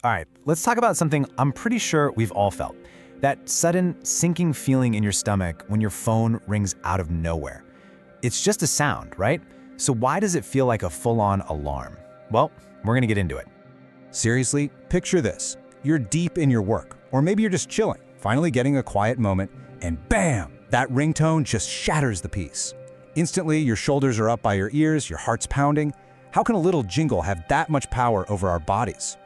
All right, let's talk about something I'm pretty sure we've all felt. That sudden sinking feeling in your stomach when your phone rings out of nowhere. It's just a sound, right? So why does it feel like a full-on alarm? Well, we're gonna get into it. Seriously, picture this. You're deep in your work, or maybe you're just chilling, finally getting a quiet moment, and bam! That ringtone just shatters the peace. Instantly, your shoulders are up by your ears, your heart's pounding. How can a little jingle have that much power over our bodies?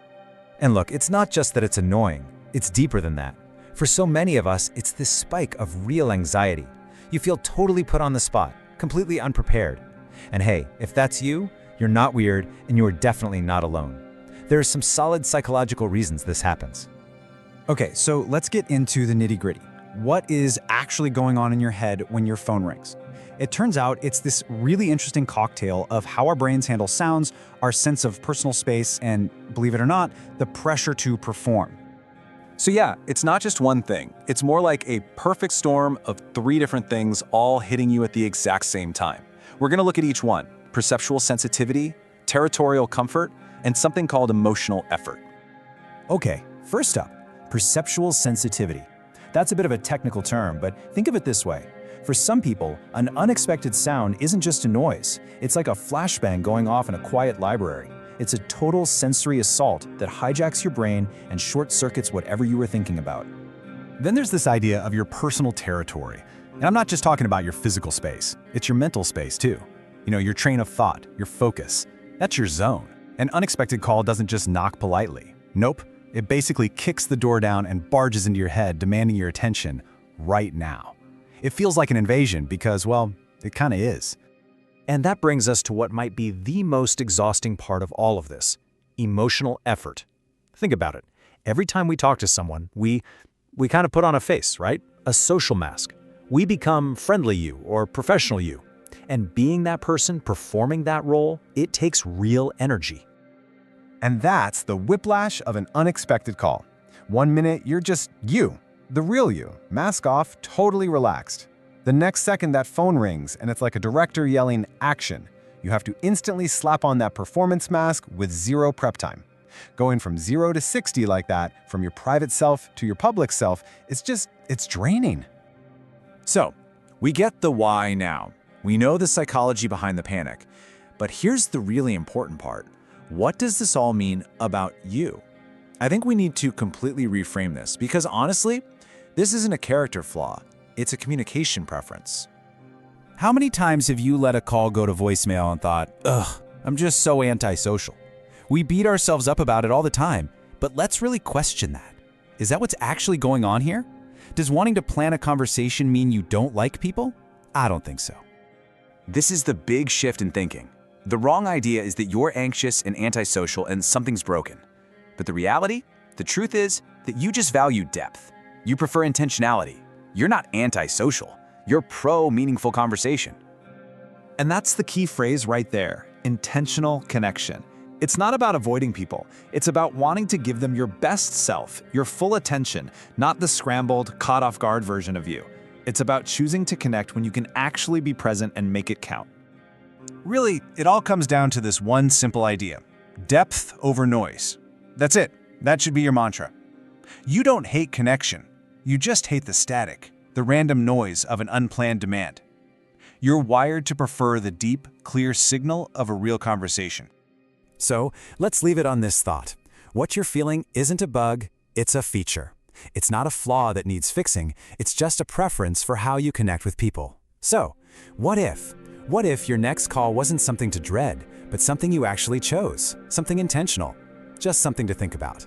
And look, it's not just that it's annoying, it's deeper than that. For so many of us, it's this spike of real anxiety. You feel totally put on the spot, completely unprepared. And hey, if that's you, you're not weird and you're definitely not alone. There are some solid psychological reasons this happens. Okay, so let's get into the nitty-gritty. What is actually going on in your head when your phone rings? It turns out it's this really interesting cocktail of how our brains handle sounds, our sense of personal space, and, believe it or not, the pressure to perform. So yeah, it's not just one thing. It's more like a perfect storm of 3 different things all hitting you at the exact same time. We're going to look at each one: perceptual sensitivity, territorial comfort, and something called emotional effort. Okay, first up, perceptual sensitivity. That's a bit of a technical term, but think of it this way. For some people, an unexpected sound isn't just a noise. It's like a flashbang going off in a quiet library. It's a total sensory assault that hijacks your brain and short-circuits whatever you were thinking about. Then there's this idea of your personal territory. And I'm not just talking about your physical space. It's your mental space too. Your train of thought, your focus. That's your zone. An unexpected call doesn't just knock politely. Nope. It basically kicks the door down and barges into your head, demanding your attention right now. It feels like an invasion because, well, it kind of is. And that brings us to what might be the most exhausting part of all of this: emotional effort. Think about it. Every time we talk to someone, we kind of put on a face, right? A social mask. We become friendly you or professional you. And being that person, performing that role, it takes real energy. And that's the whiplash of an unexpected call. 1 minute, you're just you, the real you, mask off, totally relaxed. The next second, that phone rings, and it's like a director yelling, "Action." You have to instantly slap on that performance mask with 0 prep time. Going from 0 to 60 like that, from your private self to your public self, it's draining. So, we get the why now. We know the psychology behind the panic. But here's the really important part. What does this all mean about you? I think we need to completely reframe this because honestly, this isn't a character flaw. It's a communication preference. How many times have you let a call go to voicemail and thought, ugh, I'm just so antisocial? We beat ourselves up about it all the time, but let's really question that. Is that what's actually going on here? Does wanting to plan a conversation mean you don't like people? I don't think so. This is the big shift in thinking. The wrong idea is that you're anxious and antisocial and something's broken. But the reality, the truth is that you just value depth. You prefer intentionality. You're not antisocial. You're pro-meaningful conversation. And that's the key phrase right there: intentional connection. It's not about avoiding people. It's about wanting to give them your best self, your full attention, not the scrambled, caught-off-guard version of you. It's about choosing to connect when you can actually be present and make it count. Really, it all comes down to this one simple idea: depth over noise. That's it. That should be your mantra. You don't hate connection. You just hate the static, the random noise of an unplanned demand. You're wired to prefer the deep, clear signal of a real conversation. So let's leave it on this thought. What you're feeling isn't a bug, it's a feature. It's not a flaw that needs fixing, it's just a preference for how you connect with people. So, what if? What if your next call wasn't something to dread, but something you actually chose, something intentional, just something to think about?